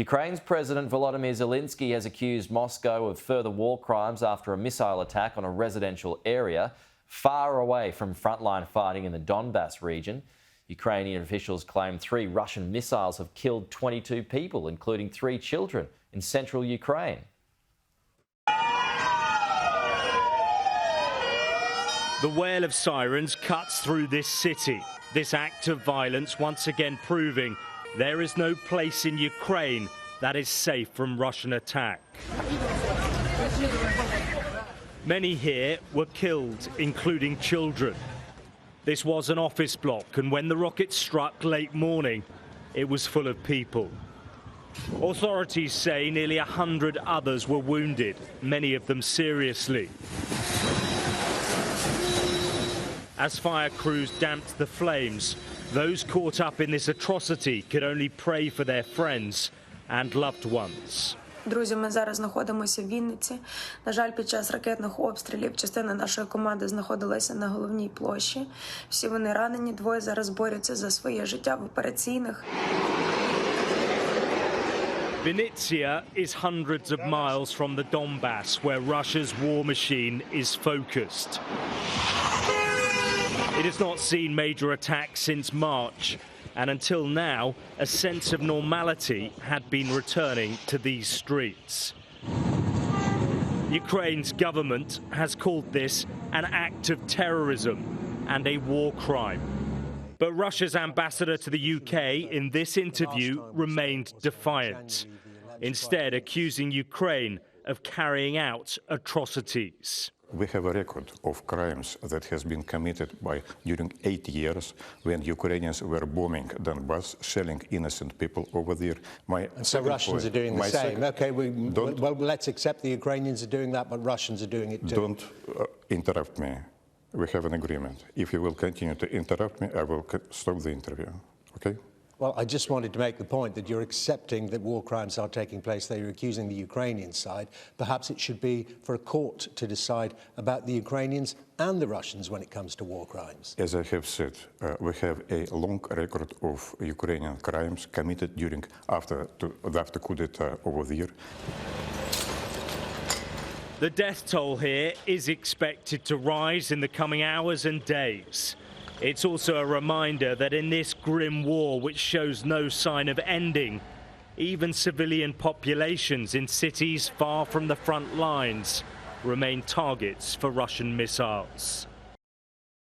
Ukraine's President Volodymyr Zelensky has accused Moscow of further war crimes after a missile attack on a residential area far away from frontline fighting in the Donbas region. Ukrainian officials claim 3 Russian missiles have killed 22 people, including 3 children, in central Ukraine. The wail of sirens cuts through this city. This act of violence once again proving there is no place in Ukraine that is safe from Russian attack. Many here were killed, including children. This was an office block, and when the rocket struck late morning, it was full of people. Authorities say nearly 100 others were wounded, many of them seriously. As fire crews damped the flames, those caught up in this atrocity could only pray for their friends and loved ones. Друзі, ми зараз знаходимося в Вінниці. На жаль, під час ракетних обстрілів частина нашої команди знаходилася на головній площі. Всі вони ранені, 2 зараз борються за своє життя в операційних. Vinnytsia is hundreds of miles from the Donbas, where Russia's war machine is focused. It has not seen major attacks since March, and until now, a sense of normality had been returning to these streets. Ukraine's government has called this an act of terrorism and a war crime. But Russia's ambassador to the UK in this interview remained defiant, instead accusing Ukraine of carrying out atrocities. We have a record of crimes that has been committed during 8 years when Ukrainians were bombing Donbas, shelling innocent people over there. So Russians are doing the same. Okay, well, let's accept the Ukrainians are doing that, but Russians are doing it too. Don't interrupt me. We have an agreement. If you will continue to interrupt me, I will stop the interview. Okay? Well, I just wanted to make the point that you're accepting that war crimes are taking place, that you're accusing the Ukrainian side. Perhaps it should be for a court to decide about the Ukrainians and the Russians when it comes to war crimes. As I have said, we have a long record of Ukrainian crimes committed after coup d'etat over there. The death toll here is expected to rise in the coming hours and days. It's also a reminder that in this grim war, which shows no sign of ending, even civilian populations in cities far from the front lines remain targets for Russian missiles.